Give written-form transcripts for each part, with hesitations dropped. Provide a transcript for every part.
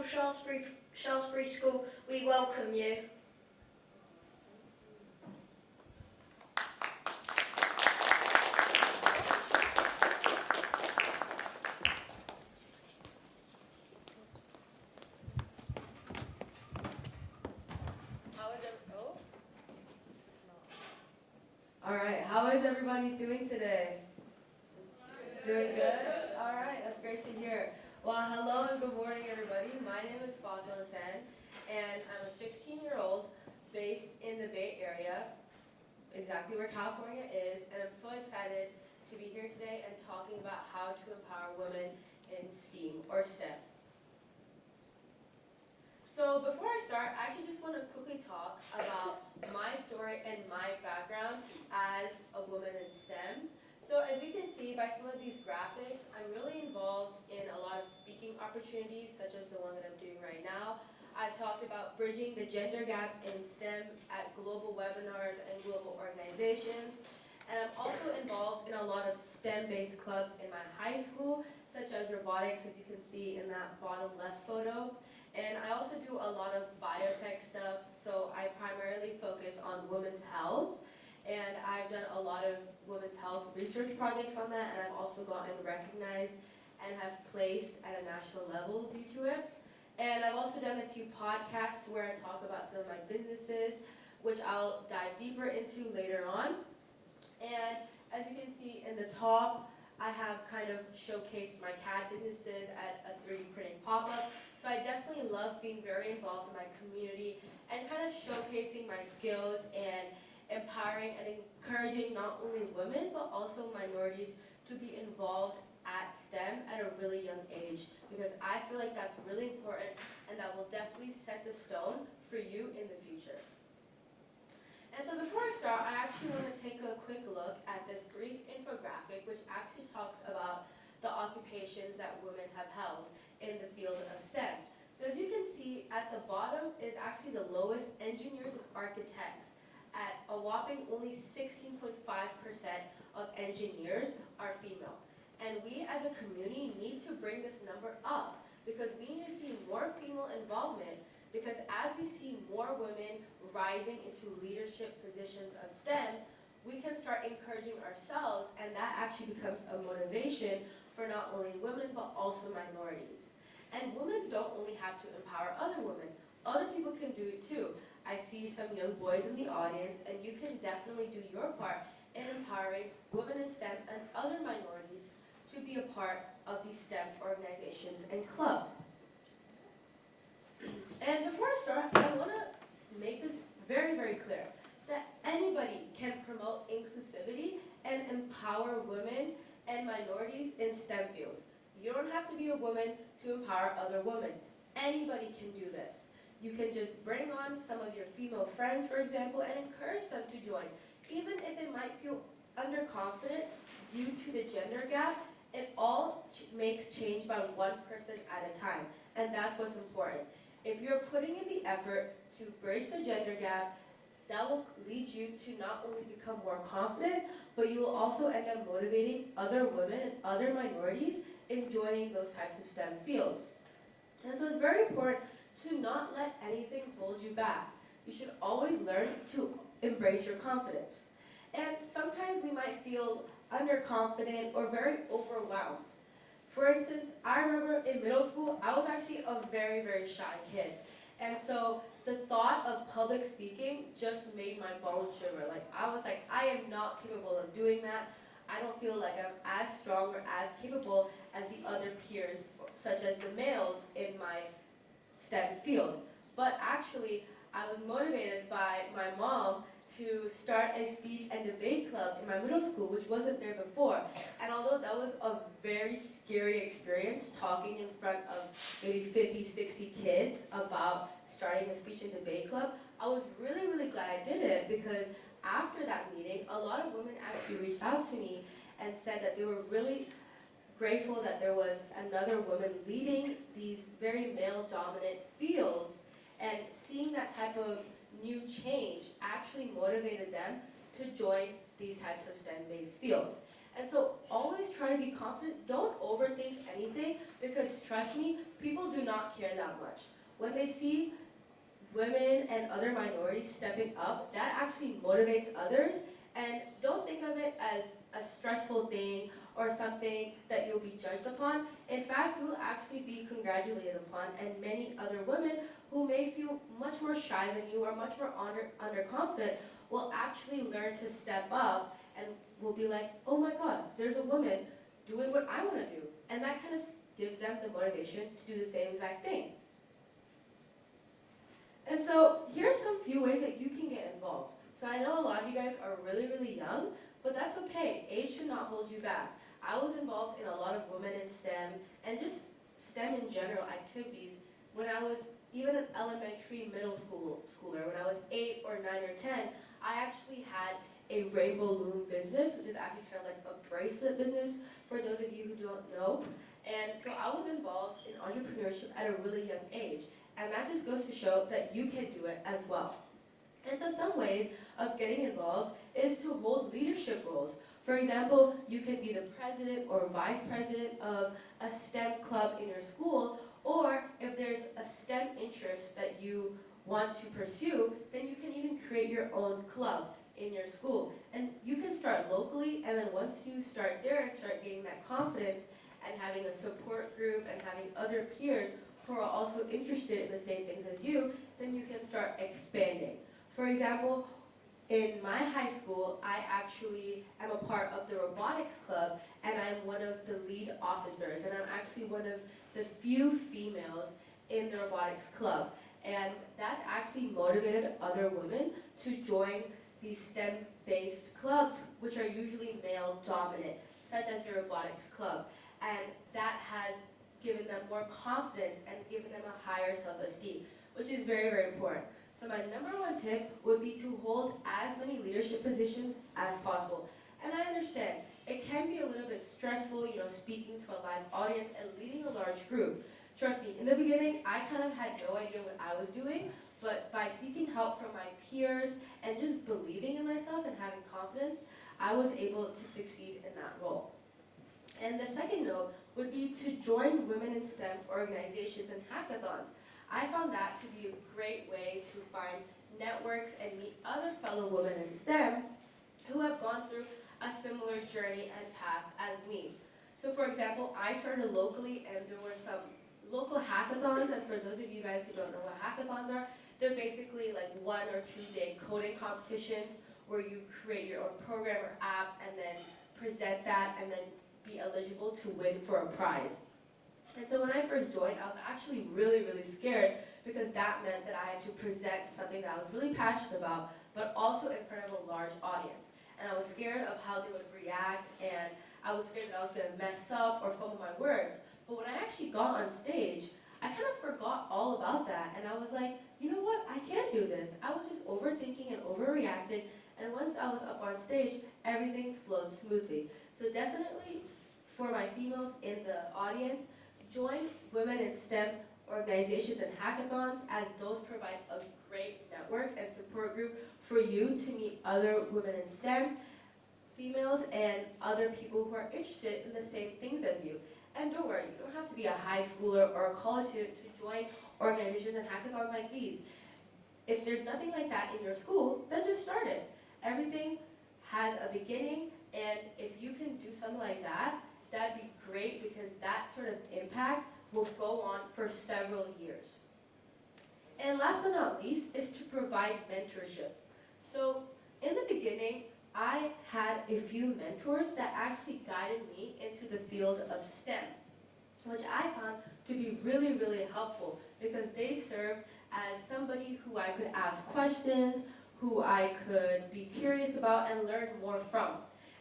of Shaftesbury School, we welcome you. Alright, how is everybody doing today? Doing good? Alright, that's great to hear. Well, hello and good morning, everybody. My name is Fatimah Hussain, and I'm a 16-year-old based in the Bay Area, exactly where California is, and I'm so excited to be here today and talking about how to empower women in STEAM or STEM. So before I start, I actually just want to quickly talk about my story and my background as a woman in STEM. So as you can see by some of these graphics, I'm really involved in a lot of speaking opportunities, such as the one that I'm doing right now. I've talked about bridging the gender gap in STEM at global webinars and global organizations. And I'm also involved in a lot of STEM-based clubs in my high school, such as robotics, as you can see in that bottom left photo. And I also do a lot of biotech stuff, so I primarily focus on women's health. And I've done a lot of women's health research projects on that, and I've also gotten recognized and have placed at a national level due to it. And I've also done a few podcasts where I talk about some of my businesses, which I'll dive deeper into later on. And as you can see in the top, I have kind of showcased my CAD businesses at a 3D printing pop-up. So I definitely love being very involved in my community and kind of showcasing my skills and empowering and encouraging not only women but also minorities to be involved at STEM at a really young age, because I feel like that's really important and that will definitely set the stone for you in the future. And so before I start, I actually want to take a quick look at this brief infographic which actually talks about the occupations that women have held in the field of STEM. So as you can see, at the bottom is actually the lowest, engineers and architects. At a whopping only 16.5% of engineers are female. And we as a community need to bring this number up because we need to see more female involvement, because as we see more women rising into leadership positions of STEM, we can start encouraging ourselves, and that actually becomes a motivation for not only women but also minorities. And women don't only have to empower other women, other people can do it too. I see some young boys in the audience, and you can definitely do your part in empowering women in STEM and other minorities to be a part of these STEM organizations and clubs. And before I start, I want to make this very, very clear that anybody can promote inclusivity and empower women and minorities in STEM fields. You don't have to be a woman to empower other women. Anybody can do this. You can just bring on some of your female friends, for example, and encourage them to join. Even if they might feel underconfident due to the gender gap, it all makes change by one person at a time, and that's what's important. If you're putting in the effort to bridge the gender gap, that will lead you to not only become more confident, but you will also end up motivating other women and other minorities in joining those types of STEM fields. And so it's very important to not let anything hold you back. You should always learn to embrace your confidence. And sometimes we might feel underconfident or very overwhelmed. For instance, I remember in middle school, I was actually a very, very shy kid. And so the thought of public speaking just made my bones shiver. Like, I was like, I am not capable of doing that. I don't feel like I'm as strong or as capable as the other peers, such as the males in my STEM field. But actually, I was motivated by my mom to start a speech and debate club in my middle school, which wasn't there before. And although that was a very scary experience, talking in front of maybe 50, 60 kids about starting a speech and debate club, I was really, really glad I did it, because after that meeting, a lot of women actually reached out to me and said that they were really grateful that there was another woman leading these very male-dominant fields, and seeing that type of new change actually motivated them to join these types of STEM-based fields. And so always try to be confident. Don't overthink anything, because because trust me, people do not care that much. When they see women and other minorities stepping up, that actually motivates others. And don't think of it as a stressful thing or something that you'll be judged upon. In fact, you'll actually be congratulated upon, and many other women who may feel much more shy than you or much more underconfident will actually learn to step up and will be like, oh my God, there's a woman doing what I want to do. And that kind of gives them the motivation to do the same exact thing. And so here's some few ways that you can get involved. So I know a lot of you guys are really, really young, but that's okay. Age should not hold you back. I was involved in a lot of women in STEM and just STEM in general activities when I was even an elementary, middle schooler. When I was 8 or 9 or 10, I actually had a rainbow loom business, which is actually kind of like a bracelet business for those of you who don't know. And so I was involved in entrepreneurship at a really young age. And that just goes to show that you can do it as well. And so some ways of getting involved is to hold leadership roles. For example, you can be the president or vice president of a STEM club in your school, or if there's a STEM interest that you want to pursue, then you can even create your own club in your school. And you can start locally, and then once you start there and start gaining that confidence and having a support group and having other peers who are also interested in the same things as you, then you can start expanding. For example, in my high school, I actually am a part of the robotics club, and I'm one of the lead officers, and I'm actually one of the few females in the robotics club. And that's actually motivated other women to join these STEM-based clubs, which are usually male-dominant, such as the robotics club. And that has given them more confidence and given them a higher self-esteem, which is very, very important. So my number one tip would be to hold as many leadership positions as possible. And I understand, it can be a little bit stressful, speaking to a live audience and leading a large group. Trust me, in the beginning, I kind of had no idea what I was doing, but by seeking help from my peers and just believing in myself and having confidence, I was able to succeed in that role. And the second note would be to join women in STEM organizations and hackathons. I found that to be a great way to find networks and meet other fellow women in STEM who have gone through a similar journey and path as me. So for example, I started locally, and there were some local hackathons, and for those of you guys who don't know what hackathons are, they're basically like 1 or 2 day coding competitions where you create your own program or app and then present that and then be eligible to win for a prize. And so when I first joined, I was actually really, really scared because that meant that I had to present something that I was really passionate about, but also in front of a large audience. And I was scared of how they would react, and I was scared that I was going to mess up or fumble my words. But when I actually got on stage, I kind of forgot all about that, and I was like, you know what, I can do this. I was just overthinking and overreacting, and once I was up on stage, everything flowed smoothly. So definitely, for my females in the audience, join women in STEM organizations and hackathons, as those provide a great network and support group for you to meet other women in STEM, females, and other people who are interested in the same things as you. And don't worry, you don't have to be a high schooler or a college student to join organizations and hackathons like these. If there's nothing like that in your school, then just start it. Everything has a beginning, and if you can do something like that, that'd be great, because that sort of impact will go on for several years. And last but not least is to provide mentorship. So in the beginning, I had a few mentors that actually guided me into the field of STEM, which I found to be really, really helpful, because they served as somebody who I could ask questions, who I could be curious about and learn more from.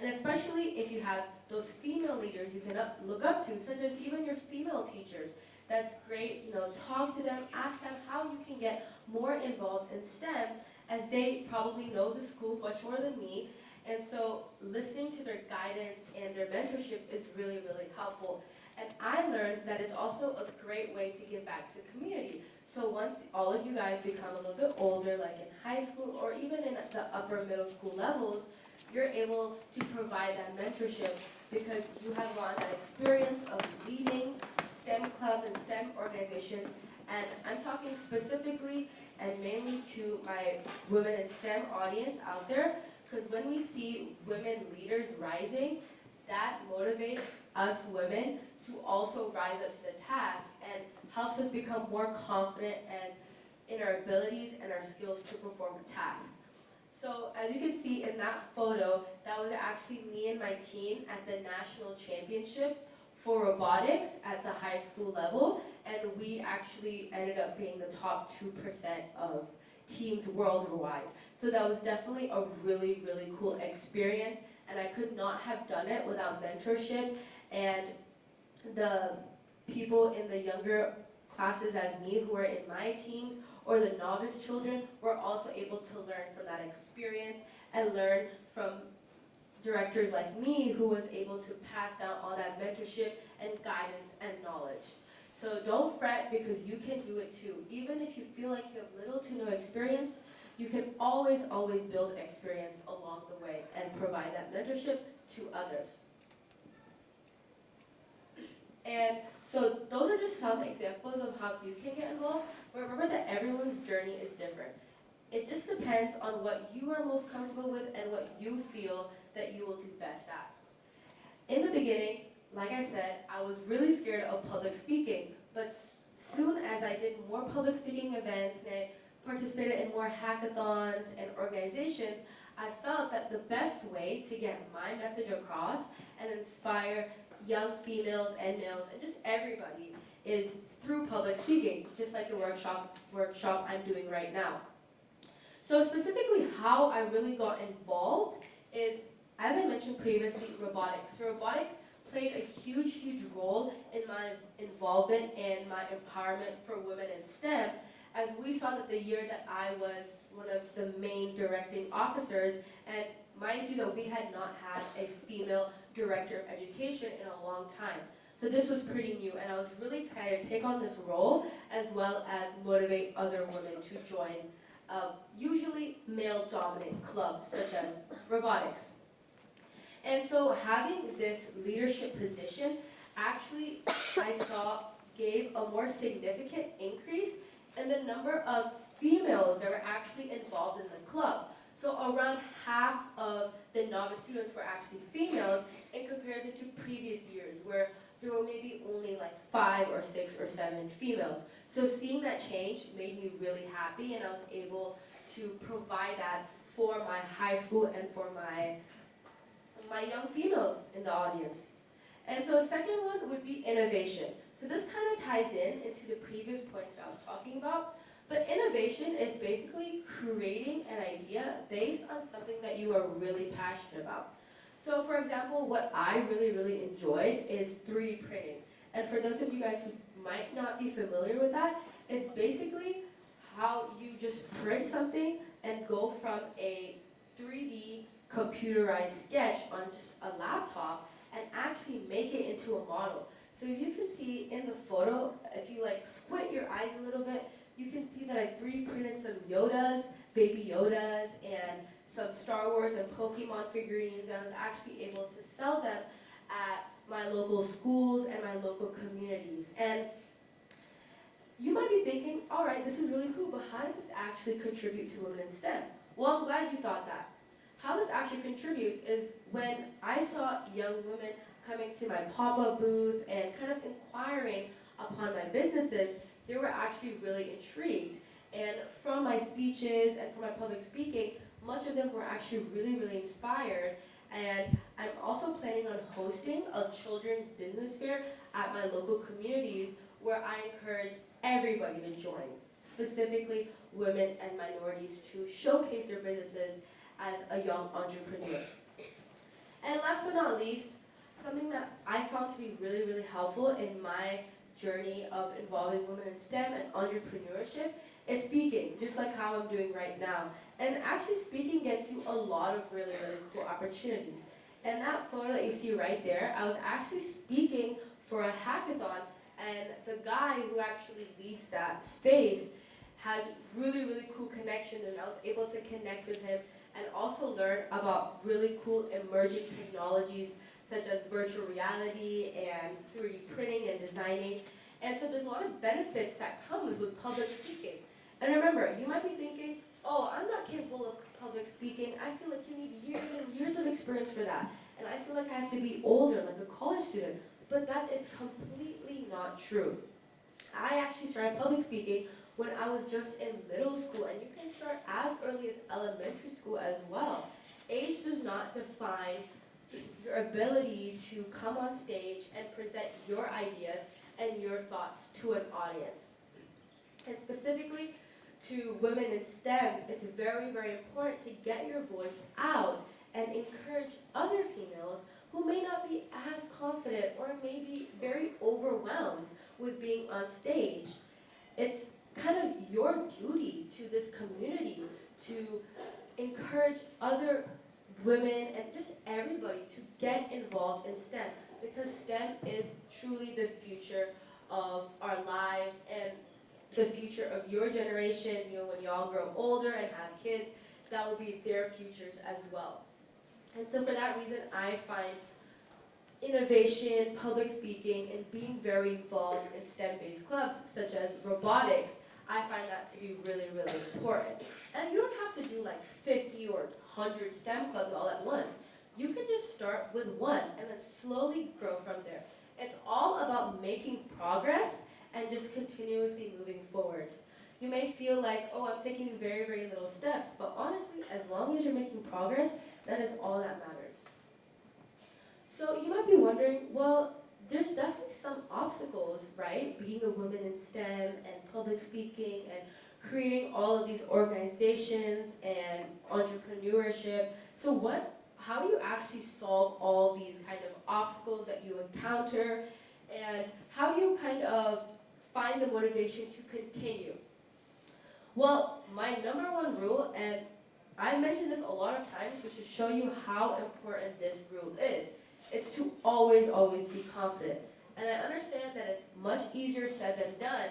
And especially if you have those female leaders you can look up to, such as even your female teachers. That's great, talk to them, ask them how you can get more involved in STEM, as they probably know the school much more than me. And so listening to their guidance and their mentorship is really, really helpful. And I learned that it's also a great way to give back to the community. So once all of you guys become a little bit older, like in high school or even in the upper middle school levels, you're able to provide that mentorship because you have gone that experience of leading STEM jobs in STEM organizations, and I'm talking specifically and mainly to my women in STEM audience out there, because when we see women leaders rising, that motivates us women to also rise up to the task and helps us become more confident and in our abilities and our skills to perform a task. So as you can see in that photo, that was actually me and my team at the national championships for robotics at the high school level, and we actually ended up being the top 2% of teams worldwide. So that was definitely a really, really cool experience, and I could not have done it without mentorship and the people in the younger classes as me who were in my teams, or the novice children, were also able to learn from that experience and learn from directors like me who was able to pass down all that mentorship and guidance and knowledge. So don't fret, because you can do it too. Even if you feel like you have little to no experience, you can always build experience along the way and provide that mentorship to others. And so those are just some examples of how you can get involved, but remember that everyone's journey is different. It just depends on what you are most comfortable with and what you feel that you will do best at. In the beginning, like I said, I was really scared of public speaking, but soon as I did more public speaking events and I participated in more hackathons and organizations, I felt that the best way to get my message across and inspire young females and males and just everybody is through public speaking, just like the workshop I'm doing right now. So specifically how I really got involved is, as I mentioned previously, robotics. So robotics played a huge role in my involvement and my empowerment for women in STEM, as we saw that the year that I was one of the main directing officers, and mind you that we had not had a female director of education in a long time. So this was pretty new, and I was really excited to take on this role, as well as motivate other women to join usually male-dominant clubs, such as robotics. And so having this leadership position, actually, I saw gave a more significant increase in the number of females that were actually involved in the club. So around half of the novice students were actually females in comparison to previous years, where there were maybe only like 5 or 6 or 7 females. So seeing that change made me really happy, and I was able to provide that for my high school and for my young females in the audience. And so the second one would be innovation. So this kind of ties into the previous points that I was talking about. But innovation is basically creating an idea based on something that you are really passionate about. So for example, what I really enjoyed is 3D printing. And for those of you guys who might not be familiar with that, it's basically how you just print something and go from a 3D computerized sketch on just a laptop and actually make it into a model. So you can see in the photo, if you like squint your eyes a little bit, you can see that I 3D printed some Yodas, baby Yodas, and some Star Wars and Pokemon figurines, and I was actually able to sell them at my local schools and my local communities. And you might be thinking, all right, this is really cool, but how does this actually contribute to women in STEM? Well, I'm glad you thought that. How this actually contributes is when I saw young women coming to my pop-up booths and kind of inquiring upon my businesses, they were actually really intrigued. And from my speeches and from my public speaking, much of them were actually really inspired. And I'm also planning on hosting a children's business fair at my local communities where I encourage everybody to join, specifically women and minorities, to showcase their businesses as a young entrepreneur. And last but not least, something that I found to be really helpful in my journey of involving women in STEM and entrepreneurship is speaking, just like how I'm doing right now. And actually speaking gets you a lot of really cool opportunities. And that photo that you see right there, I was actually speaking for a hackathon, and the guy who actually leads that space has really cool connections, and I was able to connect with him and also learn about really cool emerging technologies such as virtual reality and 3D printing and designing. And so there's a lot of benefits that comes with public speaking. And remember, you might be thinking, oh, I'm not capable of public speaking. I feel like you need years and years of experience for that. And I feel like I have to be older, like a college student. But that is completely not true. I actually started public speaking when I was just in middle school, and you can start as early as elementary school as well. Age does not define your ability to come on stage and present your ideas and your thoughts to an audience. And specifically to women in STEM, it's very, very important to get your voice out and encourage other females who may not be as confident or may be very overwhelmed with being on stage. It's kind of your duty to this community to encourage other women and just everybody to get involved in STEM, because STEM is truly the future of our lives and the future of your generation. You know, when y'all grow older and have kids, that will be their futures as well. And so for that reason, I find innovation, public speaking, and being very involved in STEM-based clubs such as robotics, I find that to be really, really important. And you don't have to do like 50 or 100 STEM clubs all at once. You can just start with one and then slowly grow from there. It's all about making progress and just continuously moving forwards. You may feel like, oh, I'm taking very, very little steps, but honestly, as long as you're making progress, that is all that matters. So you might be wondering, well, there's definitely some obstacles, right? Being a woman in STEM and public speaking and creating all of these organizations and entrepreneurship. So how do you actually solve all these kind of obstacles that you encounter? And how do you kind of find the motivation to continue? Well, my number one rule, and I mentioned this a lot of times, which should show you how important this rule is. It's to always, always be confident. And I understand that it's much easier said than done,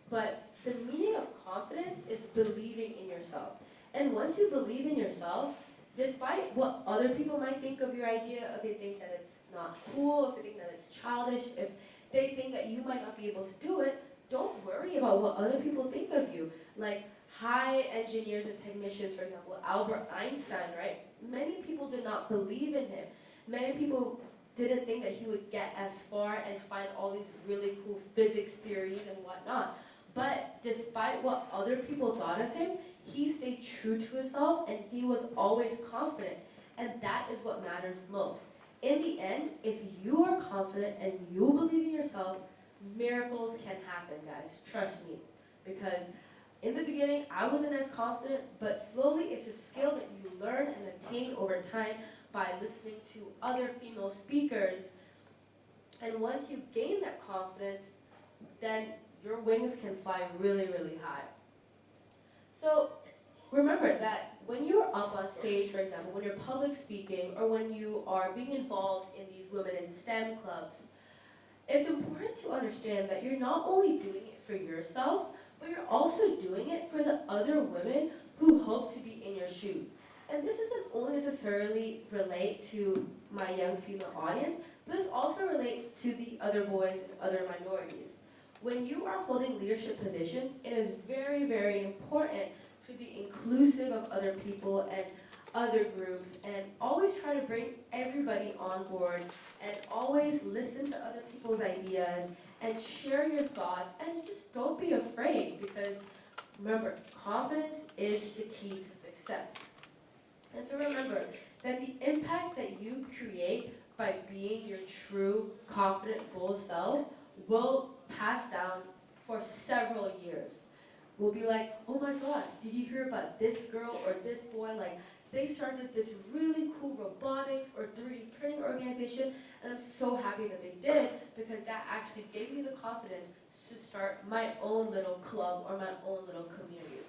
but the meaning of confidence is believing in yourself. And once you believe in yourself, despite what other people might think of your idea, if they think that it's not cool, if they think that it's childish, if they think that you might not be able to do it, don't worry about what other people think of you. Like high engineers and technicians, for example, Albert Einstein, right? Many people did not believe in him. Many people didn't think that he would get as far and find all these really cool physics theories and whatnot. But despite what other people thought of him, he stayed true to himself and he was always confident. And that is what matters most. In the end, if you are confident and you believe in yourself, miracles can happen, guys. Trust me. Because in the beginning, I wasn't as confident, but slowly it's a skill that you learn and attain over time by listening to other female speakers. And once you gain that confidence, then your wings can fly really, really high. So remember that when you're up on stage, for example, when you're public speaking, or when you are being involved in these women in STEM clubs, it's important to understand that you're not only doing it for yourself, but you're also doing it for the other women who hope to be in your shoes. And this doesn't only necessarily relate to my young female audience, but this also relates to the other boys and other minorities. When you are holding leadership positions, it is very, very important to be inclusive of other people and other groups, and always try to bring everybody on board, and always listen to other people's ideas and share your thoughts, and just don't be afraid, because remember, confidence is the key to success. And so remember that the impact that you create by being your true, confident, bold self will pass down for several years. We'll be like, oh my God, did you hear about this girl or this boy? Like, they started this really cool robotics or 3D printing organization, and I'm so happy that they did, because that actually gave me the confidence to start my own little club or my own little community.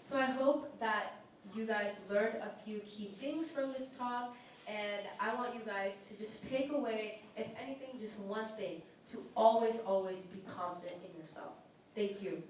So I hope that you guys learned a few key things from this talk, and I want you guys to just take away, if anything, just one thing, to always, always be confident in yourself. Thank you.